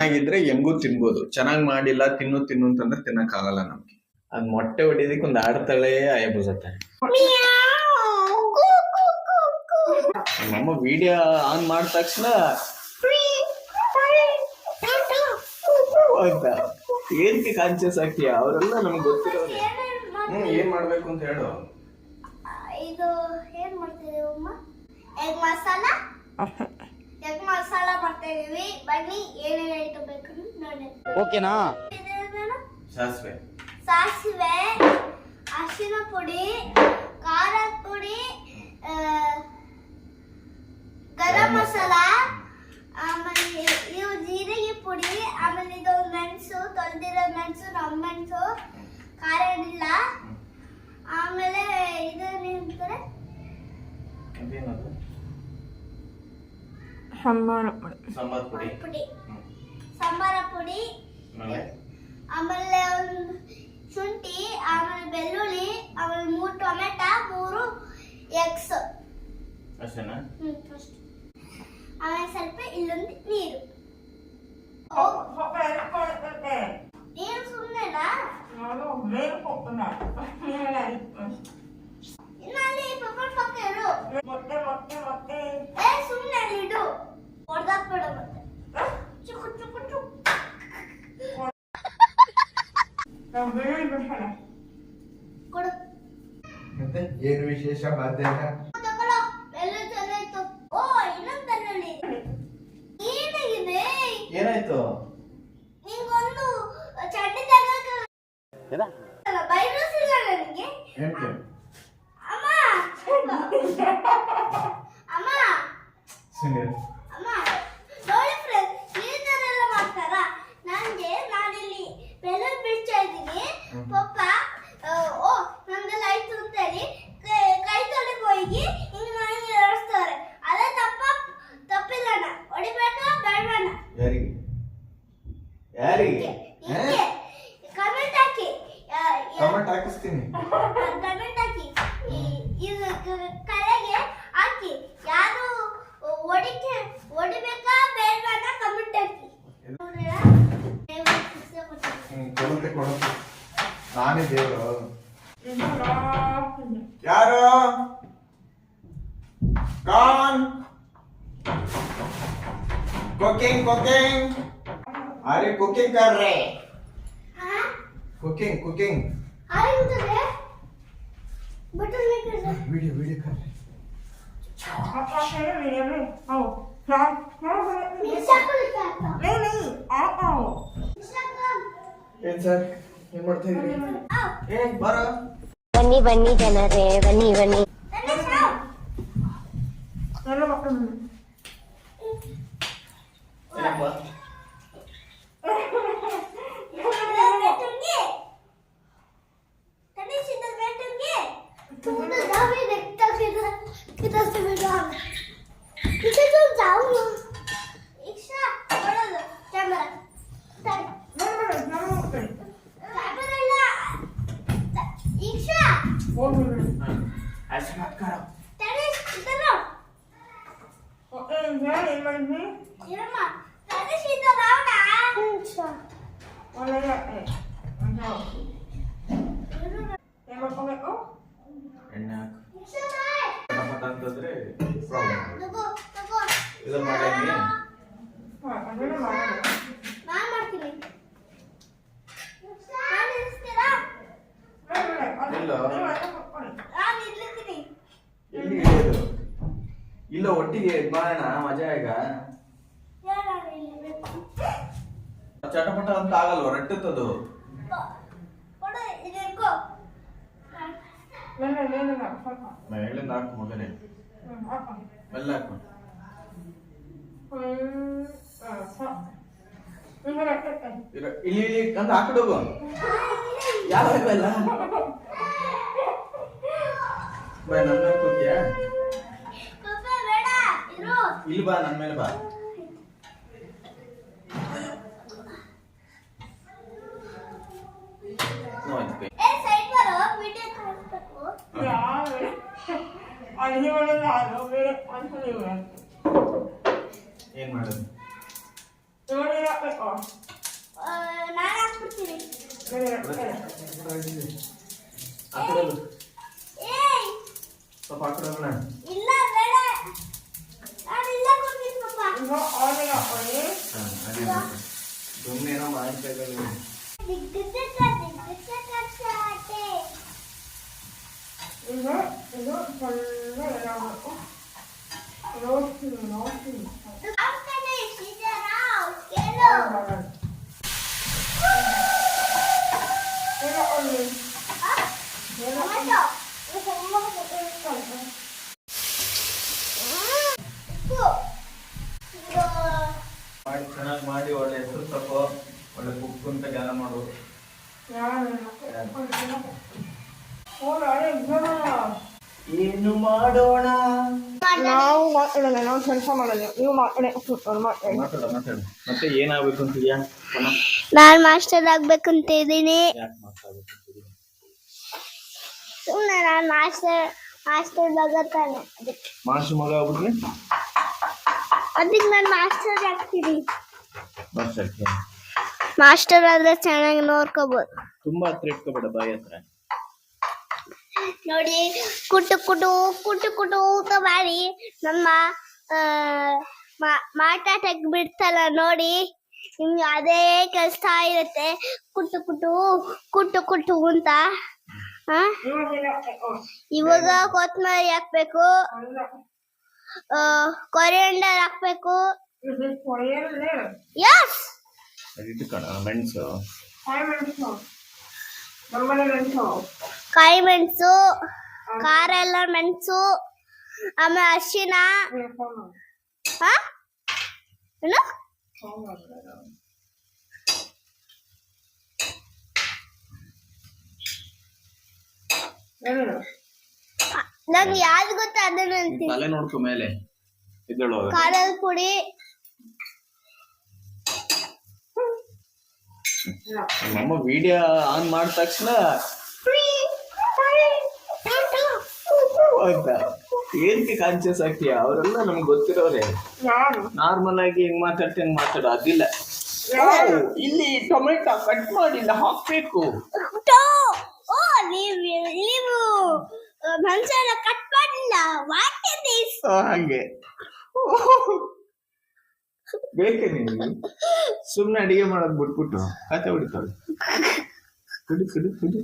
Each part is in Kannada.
ಚೆನ್ನಾಗಿದ್ರೆ ಹೆಂಗೂ ತಿನ್ಬೋದು. ಚೆನ್ನಾಗಿ ಮಾಡಿಲ್ಲ ತಿನ್ನು ಅಂತಂದ್ರೆ ತಿನ್ನಕ್ಕಾಗಲ್ಲ ನಮ್ಗೆ. ಅದ್ ಮೊಟ್ಟೆ ಹೊಡಿಯೋದಕ್ಕೆ ಒಂದು ಆಡ್ತಾಳೆ ಆಯಬುಸತ್ತೆ. ನಮ್ಮಮ್ಮ ವಿಡಿಯೋ ಆನ್ ಮಾಡಿದ ತಕ್ಷಣ ಅಂತ ಏನಕ್ಕೆ ಕಾನ್ಶಿಯಸ್ ಆಗ್ತೀಯ? ಅವರೆಲ್ಲ ನಮ್ಗೆ ಗೊತ್ತಿರೋರು. ಏನ್ ಮಾಡ್ಬೇಕು ಅಂತ ಹೇಳು. ಇದು ಏನ್ ಮಾಡ್ತಿದೀವಿ ಅಮ್ಮ? ಎಗ್ ಮಸಾಲ ಮಾಡ್ತಾ ಇದೀವಿ. ಬನ್ನಿ ಏನೇನು ಐಟಮ್ ಬೇಕು ನೋಡಿ. ಓಕೆನಾ? ಸಾಸಿವೆ, ಅರಿಶಿನ ಪುಡಿ, ಖಾರದ ಪುಡಿ, ಗರಂ ಮಸಾಲ, ಆಮೇಲೆ ಇವು ಜೀರಿಗೆ ಪುಡಿ, ಆಮೇಲೆ ಇದು ಮೆಣಸು, ತೊಳೆದಿರೋ ಮೆಣಸು, ಮೆಣಸು, ಖಾರ ಇಲ್ಲ, ಆಮೇಲೆ ಇದು ಏನಂತಾರೆ ಸಾಂಬಾರ ಪುಡಿ, ಆಮೇಲೆ ಒಂದು ಶುಂಠಿ, ಆಮೇಲೆ ಬೆಳ್ಳುಳ್ಳಿ, ಆಮೇಲೆ 3 ಟೊಮೆಟೊ, 3 ಎಗ್ಸ್ ಅಷ್ಟೇನಾ? ಆಮೇಲೆ ಸ್ವಲ್ಪ ಇಲ್ಲೊಂದು ನೀರು. ನೀರು ಸುಮ್ಮನೆನಾ? ಇನ್ನಲ್ಲಿ ಪಪ್ಪನ್ ಪಕ್ಕ ಇರು. ಸುಮ್ಮನೆ ಅಲ್ಲಿ ಇಡು. ಹೊಡೆದಾಕ್ಬೇಡ ಮತ್ತೆ. ಚುಕ್ಕು ಚುಕ್ಕು ಚುಕ್ಕು. ಕೊಡು. ಮತ್ತೆ ಏನು ವಿಶೇಷ ಮಧ್ಯಾಹ್ನ? ತಗೊಳ್ಳೋ. ಎಲ್ಲ ಚೆನ್ನಾಯ್ತು. ಓ ಇನ್ನೊಂದು ತಗೊಳ್ಳಿ. ಏನಾಗಿದೆ? ಏನಾಯ್ತು? ನಿಂಗೊಂದು ಚಡ್ಡಿ ತಗೋಕ. ಏನ? ವೈರಸ್ ಇಲ್ಲ ನನಗೆ. ಏನಕ್ಕೆ? ಅಮ್ಮ. ಅಮ್ಮ. ಸುಂದರ. ಅಮ್ಮ. ನೋಡಿ ಫ್ರೆಂಡ್ಸ್, ಈ ತರ ಎಲ್ಲ ಮಾಡ್ತಾರಾ? ನಾನಿಲ್ಲಿ ಬೆಲೂನ್ ಬಿಡ್ತಾ ಇದ್ದೀನಿ. ಪಪ್ಪ ಓ ನಮ್ದೆಲ್ಲ ಆಯ್ತು ಅಂತ ಹೇಳಿ ಕೈ ತೊಳೆಗೆ ಹೋಗಿ ಹಿಂಗೆ ನನಗೆ ಏರಿಸ್ತಾರೆ. ಅದೇ ತಪ್ಪಿಲ್ಲಣ್ಣ. ಹೊಡಿಬೇಕಾ ಬೇಡವಣ್ಣ? ಯಾರಿಗೆ? ಕಮೆಂಟ್ ಹಾಕಿ. ಕಮೆಂಟ್ ಹಾಕಿಸ್ತೀನಿ. ಕಮೆಂಟ್ ಹಾಕಿ. ಇದು ಕಲೆಗೆ ಹಾಕಿ. ಯಾರು ಹೊಡಿಬೇಕಾ ಬೇಡವಣ್ಣ ಕಮೆಂಟ್ ಹಾಕಿ. ಕೊಡುತ್ತೆ ನಾನೇ ದೇವರು. ಯಾರು? ಕಾನ್ कुकिंग अरे कुकिंग कर रहे? कुकिंग बटन में कर रहे वीडियो कर रहे ಏನ್ ಸರ್ ಏನ್ ಮಾಡ್ತಾ ಇದ್ದೀರಿ? ಬರ ಬನ್ನಿ ಜನರೇ ಬನ್ನಿ ऐसे मत करो. ಅಂತಂದ್ರೆ ಇದು ಮಾಡಂಗೆ ಇಲ್ಲ ಒಟ್ಟಿಗೆ ಮಾಡೋಣ ಮಜಾ ಈಗ ಚಟಪಟ ಅಂತ ಆಗಲ್ವ ರಟ್ಟುತ್ತದು ಮೇಲಿಂದ ಹಾಕು ಮಗನೇ ಮೆಲ್ಲ ಹಾಕು ಇಲ್ಲಿ ಅಂತ ಹಾಕಿಡೋಗು ಯಾವ ಇಲ್ಲ ಬಾ ನನ್ನ ಮೇಲೆ ಕೂತಿಯಾ ಇಲ್ಲಿ ಬಾ ನನ್ನ ಮೇಲೆ ಬಾ ಏನ್ ಮಾಡೋದು ನಾನು ಹಾಕ್ಬಿಡ್ತೀನಿ. ಆ ಕಡೆ ಹೋಗು. ಏಯ್ ಸ್ವಲ್ಪ ಆ ಕಡೆ ಹೋಗೋಣ. ಇಲ್ಲ ಬೇಡ, ನಾನು ಇಲ್ಲೇ ಕೊಡ್ತೀನಿ ಪಪ್ಪ. ಸುಮ್ಮನೆ ಏನೋ ಮಾಡ್ತಾ ಇದ್ದಾರೆ. ಮಾಡಿ ಚೆನ್ನಾಗಿ ಮಾಡಿ ಒಳ್ಳೆ ಹೆಸರು ತಗೋ, ಒಳ್ಳೆ ಕುಕ್ ಅಂತ ಜ್ಞಾನ ಮಾಡೋದು. ಏನು ಮಾಡೋಣ? ನಾವು ಕೆಲಸ ಮಾಡೋದು, ನೀವು ಮಾತಾಡ ಮಾತಾಡು. ಮತ್ತೆ ಏನಾಗ್ಬೇಕು ಅಂತಿದ್ಯಾ? ನಾನು ಮಾಸ್ಟರ್ ಆಗ್ಬೇಕಂತ ಇದ್ದೀನಿ. ಯಾಕೆ ಮಾತಾಡ್ಬೇಕು? ಸುಮ್ಮನೆ ನಾನು ಮಾಸ್ಟರ್ ಆಗತ್ತಾನೆ, ಮಾಸ್ಟರ್ ಮಗ ಆಗ್ಬಿಟ್ರೆ ಅದಕ್ಕೆ ನಾನು ಮಾಸ್ಟರ್ ಆಗ್ತೀನಿ. ಮಾಸ್ಟರ್ ಮಾಸ್ಟರ್ ಆದ್ರೆ ಚೆನ್ನಾಗಿ ನೋಡ್ಕೋಬಹುದು. ತುಂಬಾ ಹತ್ರ ಇಟ್ಕೋಬೇಡ, ಬಾಯಿ ಹತ್ರ. ನೋಡಿ, ಕುಟು ಕುಟು ಕುಟು ಕುಟು ಊಟ ಮಾಡಿ ನಮ್ಮ ಮಾತಾಟಕ್ ಬಿಡ್ತಲ್ಲ ನೋಡಿ, ನಿಮ್ಗೆ ಅದೇ ಕೆಲಸ ಇರುತ್ತೆ. ಕುಟು ಕುಟು ಕುಟು ಕುಟು ಅಂತ. ಇವಾಗ ಕೊತ್ತಂಬರಿ ಹಾಕ್ಬೇಕು, ಕೊರಿಯಂಡರ್ ಹಾಕ್ಬೇಕು. ಯಸ್, ಇದು ಕಣ ಮೆಣಸು, ಕಾಯಿ ಮೆಣಸು, ಖಾರ ಎಲ್ಲ ಮೆಣಸು, ಆಮೇಲೆ ಅರಿಶಿನ. ಏನು ನಂಗೆ ಯಾವ್ದು ಗೊತ್ತಾ ಅದನ್ನ ಅಂತೀನಿ. ತಲೆ ನೋಡ್ಕೊ ಮೇಲೆ ಇದ್ದಳು. ಖಾರದ ಪುಡಿ, ನಮ್ಮ ವಿಡಿಯೋ ಆನ್ ಮಾಡಿದ ತಕ್ಷಣ ಏನಕ್ಕೆ ಕಾನ್ಶಿಯಸ್ ಆಗ್ತೀಯ? ಅವರೆಲ್ಲ ನಮ್ಗೆ ಗೊತ್ತಿರೋರೆ. ನಾರ್ಮಲ್ ಆಗಿ ಹೆಂಗ್ ಮಾತಾಡ್ತಿ ಹಂಗ್ ಮಾತಾಡೋ ಅದಿಲ್ಲ. ಇಲ್ಲಿ ಟೊಮೆಟೊ ಕಟ್ ಮಾಡಿಲ್ಲ ಹಾಕ್ಬೇಕು. ನೀವು ಮನುಷ್ಯನ ಕಟ್ ಮಾಡಿಲ್ಲ. What is this? ಹಂಗೆ ಬೇಕೆ ನಿಮ್ಗೆ? ಸುಮ್ನೆ ಅಡಿಗೆ ಮಾಡೋದ್ ಬಿಟ್ಬಿಟ್ಟು ಕತೆ ಹೊಡಿತಾಳೆ. ಕುಡಿ ಕುಡಿ ಕುಡಿ.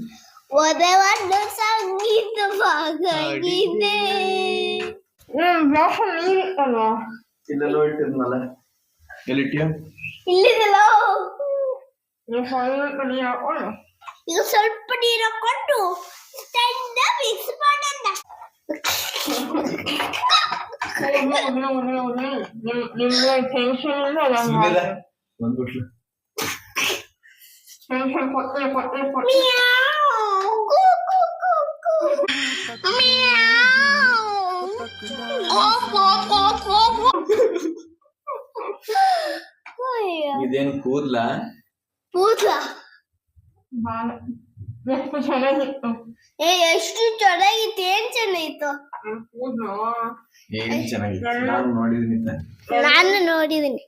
ಒದೆ ಒಂದು ಸಂಗೀತವಾಗಿದೆ. ಇಲ್ಲೆಲ್ಲೋ ಇಟ್ಟಿದ್ನಲ್ಲ, ಎಲ್ಲಿಟ್ಟಿಯ? ಇಲ್ಲಿದೆಲ್ಲ. ಈಗ ಸ್ವಲ್ಪ ನೀರು ಹಾಕೊಂಡು ಮಿಕ್ಸ್ ಮಾಡೋಣ. ಬಂದ್ಬಿಟ್ಲು. ಇದೇನು ಕೂದ್ಲ? ಎಷ್ಟು ಚೆನ್ನಾಗಿತ್ತು. ಎಷ್ಟು ಚೆನ್ನಾಗಿತ್ತು. ಏನ್ ಚೆನ್ನಾಗಿತ್ತು? ಏನ್ ಚೆನ್ನಾಗಿತ್ತು, ನಾನು ನೋಡಿದೀನಿ ತಾನೆ. ನಾನು ನೋಡಿದೀನಿ.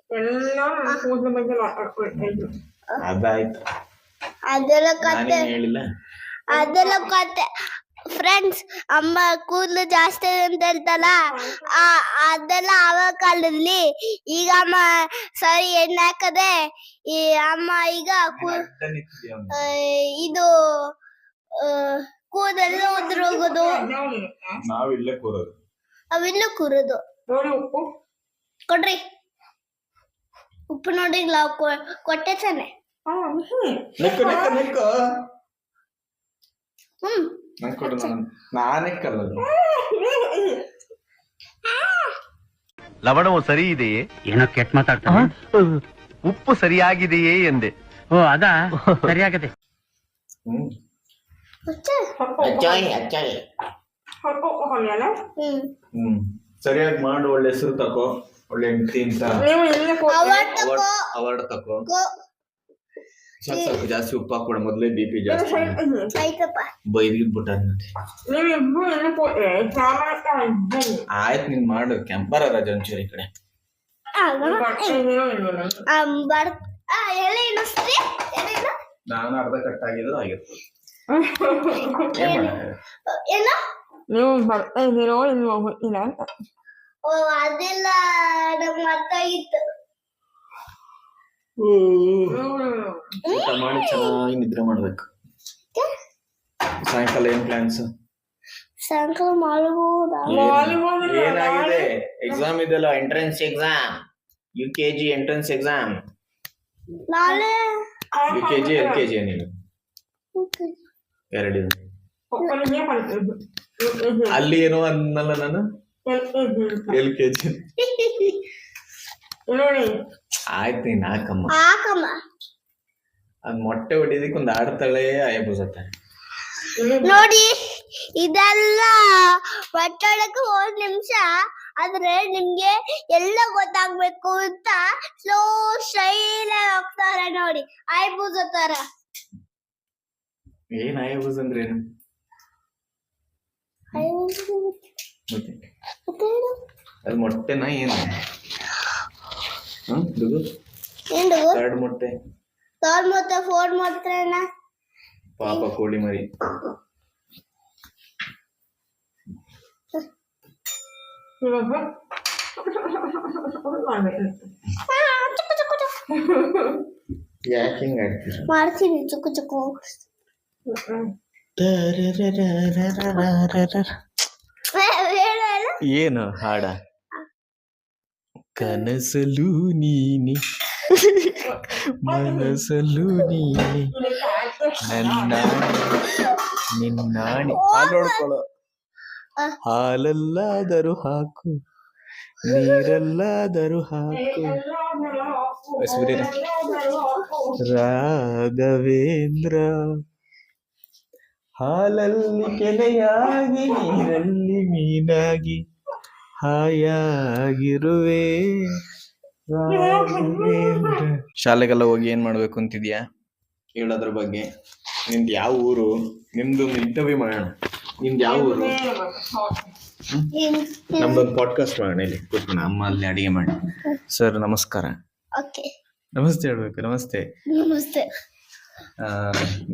ಕೂದಲ ಬಗ್ಗೆ ಮಾತಾಡ್ಕೊಳ್ತಾ. ಅದಾಯ್ತು, ಅದೆಲ್ಲ ಕತೆ, ನಾನೇನ್ ಹೇಳಿಲ್ಲ. ಅದೆಲ್ಲ ಕತೆ. ಫ್ರೆಂಡ್ಸ್, ಅಮ್ಮ ಕೂದಲು ಜಾಸ್ತಿ ಅಂತ ಹೇಳ್ತಲ್ಲ, ಅದೆಲ್ಲ ಆವಾಗ ಕಾಲದಲ್ಲಿ. ಈಗ ಅಮ್ಮ ಸರಿ ಎಣ್ಣೆ ಹಾಕದೆ ಈ ಅಮ್ಮ ಈಗ ಇದು ಕೂದಲು ಉದುರೋಗೋದು. ನಾವಿಲ್ಲೇ ಕೂರೋದು, ಅವಿಲ್ಲ ಕೂರೋದು. ಉಪ್ಪು ಕೊಡ್ರಿ, ಉಪ್ಪು ನೋಡಿ ಕೊಟ್ಟೆ ತಾನೆ. ನಾನೇ ಕಲ್ಲದು. ಲವಣವು ಸರಿ ಇದೆಯೇ? ಏನೋ ಕೆಟ್ಟ ಮಾತಾಡ್ತಾನೆ. ಉಪ್ಪು ಸರಿಯಾಗಿದೆಯೇ ಎಂದೆ. ಓ ಅದಾ, ಸರಿಯಾಗದೆ. ಸರಿಯಾಗಿ ಮಾಡು, ಒಳ್ಳೆ ಹೆಸರು ತಕೋ, ಒಳ್ಳೆ ಹೆಂಡತಿ ಅಂತ ಅವಾರ್ಡ್ ತಕೋ. ಸ್ವಲ್ಪ ಜಾಸ್ತಿ ಉಪ್ಪು ಹಾಕೊಡ, ಮೊದ್ಲೇ BP ಜಾಸ್ತಿ ಬೈದ್ಬಿಟ್ಟ. ಆಯ್ತು, ನೀನ್ ಮಾಡು. ಕೆಂಪರ ರಾಜ ಒಂಚೂರು ಈ ಕಡೆ ಎಲೆ ಇಳಿಸ್ರಿ ಎಲೆನ ನಾನು ಅರ್ಧ ಕಟ್ಟಾಗಿದ್ರು ಆಗಿರ್ತದೆ. ಏನು ನೀವು ಬರ್ತಾ ಇದ್ದೀರೋ ಇಲ್ವೋ ಗೊತ್ತಿಲ್ಲ ಅಂತ. ಓ ಅದೆಲ್ಲ ನಮ್ಗೆ ಮರ್ತಾಗಿತ್ತು. ಊಟ ಮಾಡಿ ಚೆನ್ನಾಗಿ ನಿದ್ರೆ ಮಾಡ್ಬೇಕು. ಸಾಯಂಕಾಲ ಏನ್ ಪ್ಲಾನ್ಸ್? ಸಾಯಂಕಾಲ ಮಾಡಬಹುದಾ? ಏನಾಗಿದೆ? ಎಕ್ಸಾಮ್ ಇದೆಲ್ಲ, entrance exam, UKG entrance exam. ನಾಳೆ UKG LKG ಏನಿಲ್ಲ, ಎರಡಿದೆ. ಅಲ್ಲಿ ಏನೋ ಅನ್ನಲ್ಲ ನಾನು, LKG. ಆಯ್ತು ನೀನ್ ಹಾಕಮ್ಮ. ಹಾಕಮ್ಮ. ಅದ್ ಮೊಟ್ಟೆ ಹೊಡಿದಕ್ಕೆ ಒಂದು ಆಡ್ತಾಳೆ ಅಯ್ಯಬುಸತ್ತೆ. ನೋಡಿ ಇದೆಲ್ಲ ಒಟ್ಟೊಳಕ್ಕೆ 1 ನಿಮಿಷ ಆದ್ರೆ ನಿಮ್ಗೆ ಎಲ್ಲ ಗೊತ್ತಾಗ್ಬೇಕು ಅಂತ ಸ್ಲೋ ಸ್ಟೈಲ್ ಹೋಗ್ತಾರೆ ನೋಡಿ, ಆಯ್ಬೂಸ ತರ. ಏನ್ ಅಯ್ಯಬುಸ್ ಅಂದ್ರೆ ಏನು? ಮತ್ತೆ ಅದು ಮೊಟ್ಟೆನ ಏನು? ಏನು ಎರಡು ಮೊಟ್ಟೆ, 3 ಮತ್ತೆ 4 ಮೊಟ್ಟೆನ ಪಾಪ ಕೋಳಿ ಮರಿ. ಯಾಕೆ ಹಿಂಗ ಆಡ್ತೀರ? ಮಾಡ್ತೀನಿ ಚುಕ್ಕು ಚುಕ್ಕು. ಏನು ಹಾಡ? ಕನಸಲು ನೀನಿ ಮನಸಲು ನೀನಿ ನನ್ನ ನಿನ್ನಾಣಿ. ಹಾಲು ನೋಡ್ಕೊಳ್ಳೋ, ಹಾಲಲ್ಲಾದರೂ ಹಾಕು, ನೀರಲ್ಲಾದರೂ ಹಾಕು. ರಾಘವೇಂದ್ರ ಹಾಲಲ್ಲಿ ಕೆನೆಯಾಗಿ, ನೀರಲ್ಲಿ ಮೀನಾಗಿ ಹಾಯಾಗಿರುವೆ ರಾಘವೇಂದ್ರ. ಶಾಲೆಗೆಲ್ಲ ಹೋಗಿ ಏನ್ ಮಾಡ್ಬೇಕು ಅಂತಿದ್ಯಾ? ಹೇಳೋದ್ರ ಬಗ್ಗೆ. ನಿಮ್ದು ಯಾವ ಊರು? ನಿಮ್ದು ಇಂಟರ್ವ್ಯೂ ಮಾಡೋಣ. ನಿಮ್ದು ಯಾವ ಊರು? ನಮ್ದೊಂದು ಪಾಡ್ಕಾಸ್ಟ್ ಮಾಡೋಣ ಇಲ್ಲಿ ಕೂತ್ಕೊಂಡು. ಅಮ್ಮ ಅಲ್ಲಿ ಅಡಿಗೆ ಮಾಡಿ. ಸರ್ ನಮಸ್ಕಾರ. ಓಕೆ ನಮಸ್ತೆ ಹೇಳ್ಬೇಕು. ನಮಸ್ತೆ. ನಮಸ್ತೆ.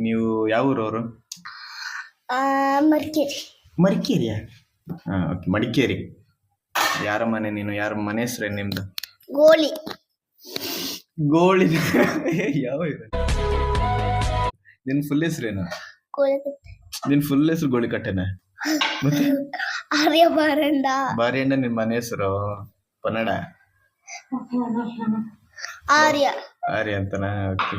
ನೀವು ಯಾವ ಊರವರು? ಮಡಿಕೇರಿ. ಮಡಿಕೇರಿಯಾ? ಓಕೆ, ಮಡಿಕೇರಿ. ಯಾರ ಮನೆ ನೀನು? ಯಾರ ಮನೆ ಹೆಸ್ರೇನು ನಿಮ್ದು? ಗೋಳಿ. ಗೋಳಿ ಯಾವ ಇದೆ? ನಿನ್ ಫುಲ್ ಹೆಸ್ರೇನು? ನಿನ್ ಫುಲ್ ಹೆಸರು ಗೋಳಿ ಕಟ್ಟೆನ? ಮತ್ತೆ ಆರ್ಯ ಬಾರಂಡ. ಬಾರಿಯಣ್ಣ ನಿನ್ ಮನೆ ಹೆಸರು? ಕನ್ನಡ ಆರ್ಯ. ಆರ್ಯ ಅಂತನಾ? ಓಕೆ.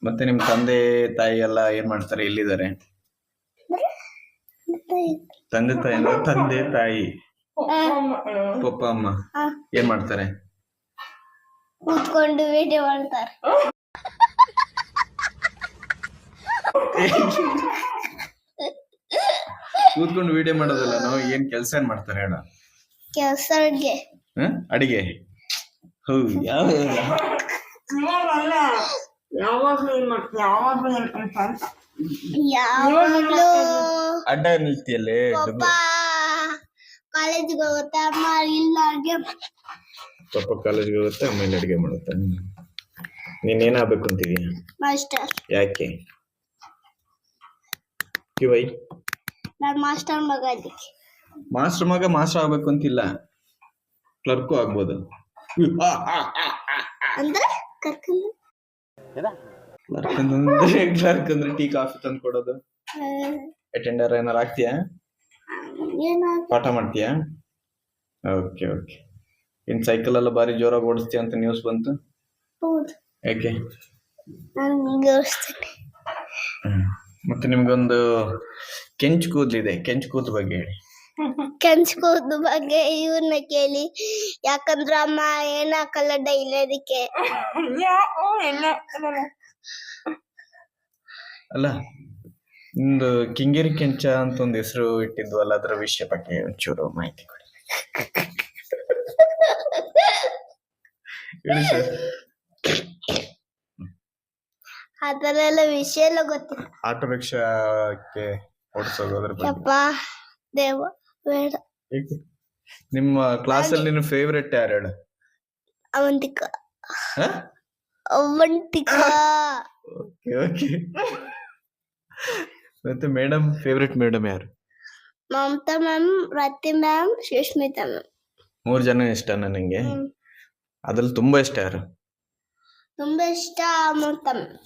ಮತ್ತೆ ನಿಮ್ ತಂದೆ ತಾಯಿ ಎಲ್ಲ ಏನ್ ಮಾಡ್ತಾರೆ? ಎಲ್ಲಿದ್ದಾರೆ? ತಂದೆ ತಾಯಿ ಅಂದ್ರೆ ತಂದೆ ತಾಯಿ, ಪಪ್ಪ ಅಮ್ಮ ಏನ್ ಮಾಡ್ತಾರೆ? ಕೂತ್ಕೊಂಡು ವಿಡಿಯೋ ಮಾಡ್ತಾರೆ. ಕೂತ್ಕೊಂಡು ವಿಡಿಯೋ ಮಾಡೋದಲ್ಲ, ನಾವು ಏನ್ ಕೆಲಸ ಏನ್ ಮಾಡ್ತಾರೆ ಹೇಳ? ಕೆಲಸ ಅಡಿಗೆ. ಹೌದು. ಯಾವಾಗ್ಲೂ ಅಡ್ಡ ನಿಲ್ತಿಯಲ್ಲೇ. ಪಪ್ಪ ಕಾಲೇಜಿಗೆ ಹೋಗುತ್ತೆ, ಅಮ್ಮ ಇಲ್ಲ ಅಡ್ಗೆ. ಪಪ್ಪ ಕಾಲೇಜ್ಗೆ ಹೋಗುತ್ತೆ, ಆಮೇಲೆ ಅಡಿಗೆ ಮಾಡುತ್ತೆ. ನೀನ್ ಏನಾಗ್ಬೇಕು ಅಂತಿದೀಯ? ಮಾಸ್ಟರ್. ಯಾಕೆ? ಕಿವೈ ನಾನು ಮಾಸ್ಟರ್ ಮಗ ಅದಕ್ಕೆ. ಮಾಸ್ಟರ್ ಮಗ ಮಾಸ್ಟರ್ ಆಗ್ಬೇಕು ಅಂತಿಲ್ಲ, ಕ್ಲರ್ಕು ಆಗ್ಬೋದು. ಅಂದ್ರೆ ಕರ್ಕೊಂಡು ಕ್ಲರ್ಕ್ ಅಂದ್ರೆ ಟೀ ಕಾಫಿ ತಂದು ಕೊಡೋದು. ಅಟೆಂಡರ್ ಏನಾರು ಆಗ್ತೀಯಾ? ಪಾಠ ಮಾಡ್ತೀಯಾ? Okay okay. ಇನ್ ಸೈಕಲ್ ಎಲ್ಲ ಬಾರಿ ಜೋರಾಗಿ ಓಡಿಸ್ತೀಯ ಅಂತ ನ್ಯೂಸ್ ಬಂತು. ಹೌದು. ಯಾಕೆ? ನಾನು ಹಿಂಗೆ ಓಡಿಸ್ತೇನೆ. ಮತ್ತೆ ನಿಮ್ಗೊಂದು ಕೆಂಚು ಕೂದಲಿದೆ, ಕೆಂಚು ಕೂದಲು ಬಗ್ಗೆ ಹೇಳಿ. ಕೆಂಚು ಕೂದಲು ಬಗ್ಗೆ ಇವ್ರನ್ನ ಕೇಳಿ, ಯಾಕಂದ್ರೆ ಅಮ್ಮ ಏನ್ ಹಾಕಲ್ಲ ಡೈಲಿ ಅದಕ್ಕೆ. ಅಲ್ಲ, ನಿಮ್ದು ಕಿಂಗೇರಿ ಕೆಂಚ ಅಂತ ಒಂದು ಹೆಸರು ಇಟ್ಟಿದ್ವು ಅಲ್ಲ, ಅದರ ವಿಷಯ ಬಗ್ಗೆ ಒಂಚೂರು ಮಾಹಿತಿ ಕೊಡಿ. ಹೇಳಿ ಸರ್. ಅದರ ಎಲ್ಲ ವಿಷಯ ಎಲ್ಲ ಗೊತ್ತಿಲ್ಲ. ಆಟೋ ರಿಕ್ಷಾಕ್ಕೆ ಓಡಿಸೋದ್ರ ಬಗ್ಗೆ. ಯಪ್ಪ ದೇವ ಬೇಡ. ನಿಮ್ಮ ಕ್ಲಾಸ್ ಅಲ್ಲಿ ನಿನ್ನ ಫೇವ್ರೆಟ್ ಯಾರು ಹೇಳು? ಅವಂತಿಕ. ಅವಂತಿಕಾ. Okay okay. ಮತ್ತೆ ಮೇಡಮ್, ಫೇವ್ರೆಟ್ ಮೇಡಮ್ ಯಾರು? Mamata ma'am, Rati ma'am, Sushmita ma'am. 3 ಜನ ಇಷ್ಟನಾ ನಿಂಗೆ? ಅದ್ರಲ್ಲಿ ತುಂಬಾ ಇಷ್ಟ ಯಾರು? ತುಂಬಾ ಇಷ್ಟ ಮಮತಾ ಮ್ಯಾಮ್.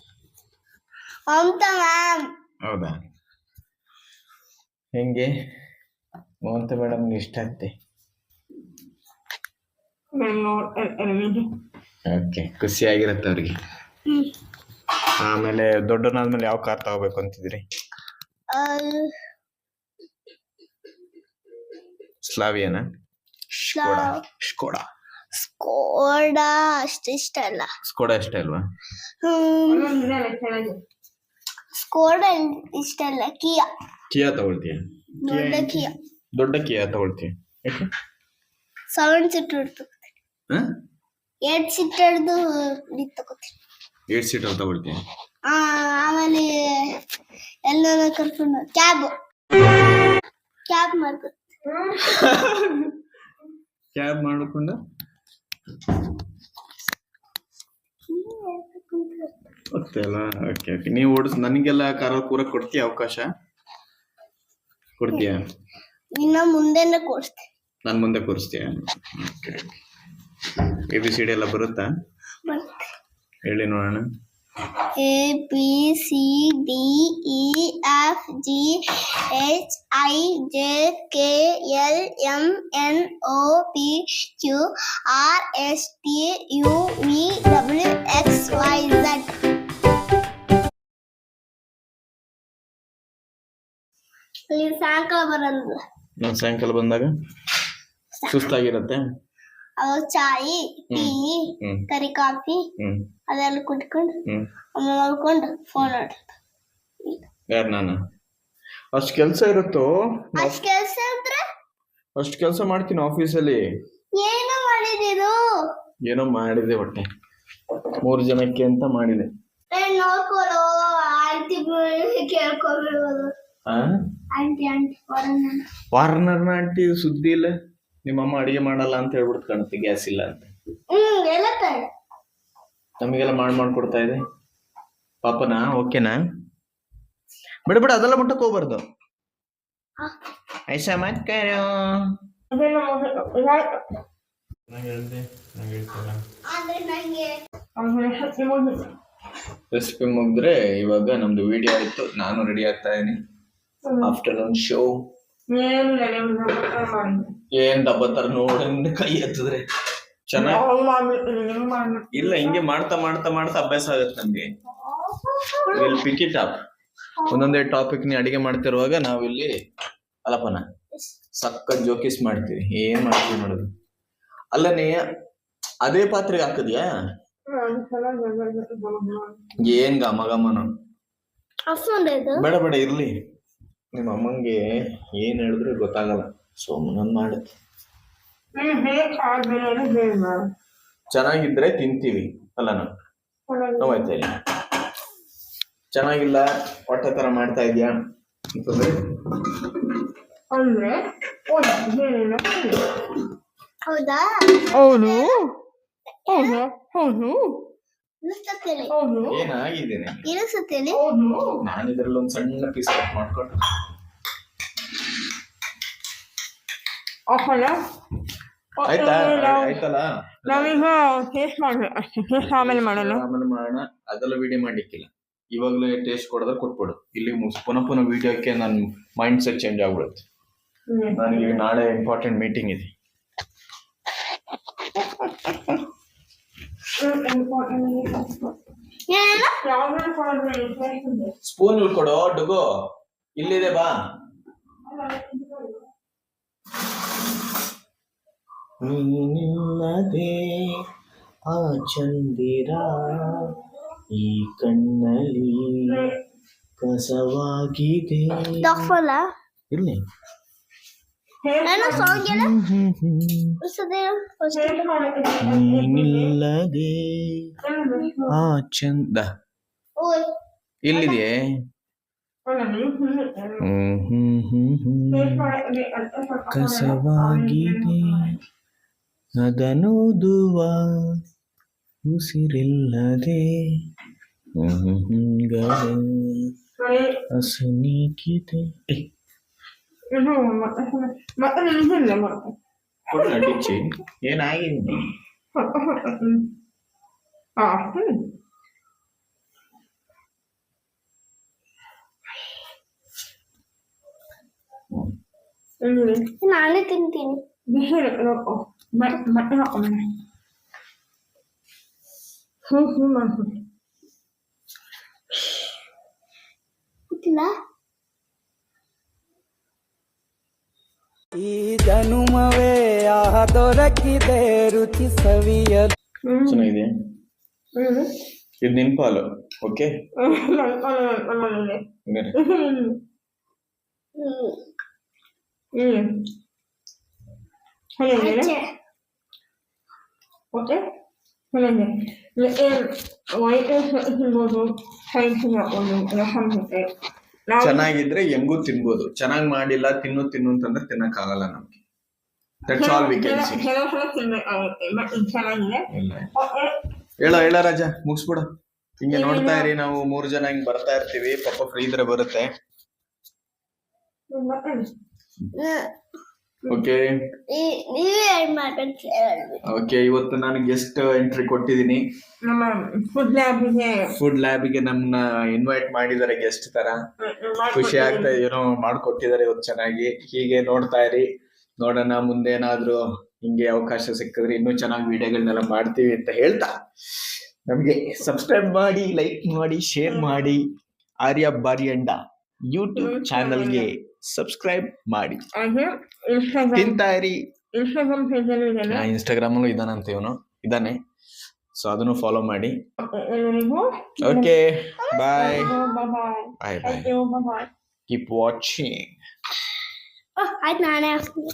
ಮಮತಾ ಮ್ಯಾಮ್. ಹೌದಾ? ಹೆಂಗೆ ಮಮತಾ ಮೇಡಮ್ ಇಷ್ಟ ಆಗ್ತೆ? ಓಕೆ, ಖುಷಿ ಆಗಿರತ್ತೆ ಅವ್ರಿಗೆ. ಆಮೇಲೆ ದೊಡ್ಡನಾದ್ಮೇಲೆ ಯಾವ ಕಾರ್ ತಗೋಬೇಕು ಅಂತಿದ್ರಿ? ಸ್ಲಾವಿಯಾನ? ಸ್ಕೋಡಾ ಸ್ಕೋಡಾ ಅಷ್ಟು ಇಷ್ಟ ಅಲ್ಲ. ಸ್ಕೋಡಾ ಇಷ್ಟ ಅಲ್ವಾ? ಸ್ಕೋಡಾ ಇಷ್ಟ ಅಲ್ಲ. ಕಿಯಾ ತಗೊಳ್ತೀಯ? ದೊಡ್ಡ ಕಿಯಾ ತಗೊಳ್ತೀಯ? ಯಾಕೆ? 7 ಸೀಟರ್ ತಗೋತೀನಿ. 8 ಸೀಟರ್ದು ತಗೋತೀನಿ. 8 ಸೀಟರ್ ತಗೊಳ್ತೀಯ? ಆಮೇಲೆ ಎಲ್ಲ ಕರ್ಕೊಂಡು ಕ್ಯಾಬ್ ಮಾಡ್ಕೊ. ಕ್ಯಾಬ್ ಮಾಡಿಕೊಂಡು ಹೋಗ್ತೇಲ್ಲ. Okay okay. ನೀವು ನನಗೆಲ್ಲ ಕಾರಲ್ಲಿ ಕೂರಕ್ಕೆ ಕೊಡ್ತೀಯ ಅವಕಾಶ? ಕೊಡ್ತೀಯಾ? ಇನ್ನ ಮುಂದೆನೆ ಕೊಡ್ತೀನಿ. ನಾನು ಮುಂದೆ ಕೂರಿಸ್ತೀಯ? ಓಕೆ. ABCD ಎಲ್ಲ ಬರುತ್ತಾ? ಹೇಳಿ ನೋಡೋಣ. ABCDEFGHIJKLMNOPQRSTUVWXYZ. ಸಾಯಂಕಾಲ ಬರಲ್ಲ. ನಾನು ಸಾಯಂಕಾಲ ಬಂದಾಗ ಸುಸ್ತಾಗಿರತ್ತೆ. ಚಾಯಿ, ಟೀ, ಕರಿ ಕಾಫಿ ಅದೆಲ್ಲ ಕುಟ್ಕೊಂಡು ಮಾಡ್ಕೊಂಡು ಫೋನ್ ಆಡ್ತಾರೆ. ಯಾರು? ನಾನು ಅಷ್ಟು ಕೆಲಸ ಇರುತ್ತೋ? ಅಷ್ಟು ಕೆಲಸ ಇದ್ರೆ ಅಷ್ಟು ಕೆಲಸ ಮಾಡ್ತೀನಿ ಆಫೀಸಲ್ಲಿ. ಏನೋ ಮಾಡಿದಿರು? ಏನೋ ಮಾಡಿದೆ, ಹೊಟ್ಟೆ 3 ಜನಕ್ಕೆ ಅಂತ ಮಾಡಿದೆ. ನೋಡ್ಕೊಳ್ಳೋ ಆಂಟಿ ಕೇಳ್ಕೊಬಿಡ್ಬೋದು. ಆಂಟಿ ವಾರ್ನರ್ನ ಆಂಟಿ ಸುದ್ದಿ ಇಲ್ಲ. ನಿಮ್ಮಮ್ಮ ಅಡಿಗೆ ಮಾಡಲ್ಲ ಅಂತ ಹೇಳ್ಬಿಡ್ತು ಕಾಣುತ್ತೆ, ಗ್ಯಾಸ್ ಇಲ್ಲ ಅಂತ. ನಮಗೆಲ್ಲ ಮಾಡ್ಕೊಡ್ತಾ ಇದೆ. ಪಾಪನಾ? ಓಕೆನಾ? ಬಿಡ ಅದೆಲ್ಲ ಮುಟ್ಟಕ್ಕೆ ಹೋಗ್ಬಾರ್ದು. ಐಸಾ ಮತ್ ಕರೋ. ರೆಸಿಪಿ ಮುಗಿದ್ರೆ ಇವಾಗ ನಮ್ದು ವಿಡಿಯೋ ಆಯ್ತು. ನಾನು ರೆಡಿ ಆಗ್ತಾ ಇದೀನಿ. ಆಫ್ಟರ್ನೂನ್ ಶೋ ಏನ್ ದಬ್ಬ ತರ ನೋಡಿ ಕೈ ಎತ್ತಿದ್ರೆ ಚೆನ್ನಾಗಿ ಇಲ್ಲ. ಹಿಂಗೆ ಮಾಡ್ತಾ ಮಾಡ್ತಾ ಮಾಡ್ತಾ ಅಭ್ಯಾಸ ಆಗುತ್ತೆ ನಮ್ಗೆ. ಪಿಕ್ ಇಟ್ ಅಪ್. ಒಂದೊಂದೇ ಟಾಪಿಕ್ ನಿ ಅಡಿಗೆ ಮಾಡ್ತಿರುವಾಗ ನಾವಿಲ್ಲಿ ಅಲಪನ ಸಕ್ಕತ್ ಜೋಕಿಸ್ ಮಾಡ್ತೀವಿ. ಏನ್ ಮಾಡ್ತೀವಿ ನೋಡೋದು. ಅಲ್ಲನೇ ಅದೇ ಪಾತ್ರೆಗೆ ಹಾಕದ್ಯಾ? ಏನ್ ಗಮಗಮನ ಬೇಡ ಬೇಡ ಇರ್ಲಿ. ನಿಮ್ಮ ಅಮ್ಮಂಗೆ ಏನ್ ಹೇಳಿದ್ರು ಗೊತ್ತಾಗಲ್ಲ. ಸೋಮನನ್ ಮಾಡುತ್ತೆ. ಚೆನ್ನಾಗಿದ್ರೆ ತಿಂತೀವಿ ಅಲ್ಲ ನಾವು. ನೋವಾಯ್ತಾ ಇಲ್ಲ? ಚೆನ್ನಾಗಿಲ್ಲ ಹೊಟ್ಟೆ ತರ ಮಾಡ್ತಾ ಇದ್ಯಾ ಅಂತಂದ್ರೆ ಹೌದಾ? ಏನಾಗಿದ್ದೇನೆ ನಾನು ಇದ್ರಲ್ಲಿ ಒಂದ್ ಸಣ್ಣ ಪೀಸ್ ಕಟ್ ಮಾಡ್ಕೊಂಡು ಆಯ್ತಾ? ಆಯ್ತಲ್ಲ, ನಾವೀಗ ಟೇಸ್ಟ್ ಮಾಡ್ಬೇಕು ಅಷ್ಟೇ. ಟೇಸ್ಟ್ ಆಮೇಲೆ ಮಾಡೋಣ. ಅದೆಲ್ಲ ವಿಡಿಯೋ ಮಾಡ್ಲಿಕ್ಕಿಲ್ಲ. ಇವಾಗಲೇ ಟೇಸ್ಟ್ ಕೊಡೋದ್ರೆ ಕೊಟ್ಬಿಡು. ಇಲ್ಲಿ ಪುನಃ ವಿಡಿಯೋಕ್ಕೆ ನನ್ನ ಮೈಂಡ್ ಸೆಟ್ ಚೇಂಜ್ ಆಗ್ಬಿಡುತ್ತೆ. ನನಗೆ ನಾಳೆ ಇಂಪಾರ್ಟೆಂಟ್ ಮೀಟಿಂಗ್ ಇದೆ. ಸ್ಪೂನ್ ಕೊಡು ಡುಗು. ಇಲ್ಲಿದೆ ಬಾ. ನೀನಿಲ್ಲದೆ ಆ ಚಂದಿರ ಈ ಕಣ್ಣಲ್ಲಿ ಕಸವಾಗಿದೆ. ಇರ್ಲಿ. ನೀನಿಲ್ಲದೆ ಆ ಚಂದ ಇಲ್ಲಿದೆಯೇ? ಕಸವಾಗಿದೆ ಅದನೋದುವ ಉಸಿರಿಲ್ಲದೆ ಅಸನೀಗಿದೆ ಡಿಚ್ಚಿ ಏನಾಗಿದೆ ನಾನೇ ತಿಂತೀನಿ ಗೊತ್ತಿಲ್ಲ ಈ ಜನುಮವೇ ಆಹ ದೊರಕಿದೆ ರುಚಿ ಸವಿಯಲು. ಚೆನ್ನಾಗಿದೆ ಇದು ನಿನ್ ಪಾಲು ಓಕೆ ಆಚೆ. ಚೆನ್ನಾಗಿದ್ರೆ ಹೆಂಗೂ ತಿನ್ಬೋದು ಚೆನ್ನಾಗಿ ಮಾಡಿಲ್ಲ ತಿನ್ನು ಅಂತಂದ್ರೆ ತಿನ್ನಕ್ ಆಗಲ್ಲ ನಮ್ಗೆ that's all we can see ಹೇಳ ರಾಜ ಮುಗಿಸ್ಬಿಡ ಹಿಂಗೆ ನೋಡ್ತಾ ಇರಿ ನಾವು 3 ಜನ ಹಿಂಗ್ ಬರ್ತಾ ಇರ್ತೀವಿ ಪಾಪ ಫ್ರೀ ಇದ್ರೆ ಬರುತ್ತೆ ಓಕೆ ನೀವೇ ಏನ್ ಮಾಡ್ಬೇಕು ಹೇಳಿ. ಓಕೆ ಇವತ್ತು ನಾನು ಗೆಸ್ಟ್ ಎಂಟ್ರಿ ಕೊಟ್ಟಿದ್ದೀನಿ ನಮ್ಮ ಫುಡ್ ಲ್ಯಾಬಿಗೆ ನಮ್ಮನ್ನ ಇನ್ವೈಟ್ ಮಾಡಿದ್ದಾರೆ ಗೆಸ್ಟ್ ತರ ಖುಷಿ ಆಗ್ತಾ ಏನೋ ಮಾಡ್ಕೊಟ್ಟಿದ್ದಾರೆ ಇವತ್ತು ಚೆನ್ನಾಗಿ ಹೀಗೆ ನೋಡ್ತಾ ಇರಿ ನೋಡೋಣ ಮುಂದೆ ಏನಾದ್ರು ಹಿಂಗೆ ಅವಕಾಶ ಸಿಕ್ಕಿದ್ರೆ ಇನ್ನೂ ಚೆನ್ನಾಗಿ ವಿಡಿಯೋಗಳನ್ನೆಲ್ಲ ಮಾಡ್ತೀವಿ ಅಂತ ಹೇಳ್ತಾ ನಮ್ಗೆ ಸಬ್ಸ್ಕ್ರೈಬ್ ಮಾಡಿ ಲೈಕ್ ಮಾಡಿ ಶೇರ್ ಮಾಡಿ ಆರ್ಯ ಬಾರಿಯಂಡ ಯೂಟ್ಯೂಬ್ ಚಾನಲ್ಗೆ ಸಬ್ಸ್ಕ್ರೈಬ್ ಮಾಡಿ ತಿಂತಾ ಇರಿ ಇನ್ಸ್ಟಾಗ್ರಾಮ್ ಅಲ್ಲೂ ಇದಾನಂತ ಇವನು ಇದಾನೆ ಸೊ ಅದನ್ನು ಫಾಲೋ ಮಾಡಿ ಓಕೆ ಬಾಯ್ ಬಾಯ್ ಬಾಯ್ ಕೀಪ್ ವಾಚಿಂಗ್ ಆಯ್ತು ನಾನೇ ಹಾಕ್ತೀನಿ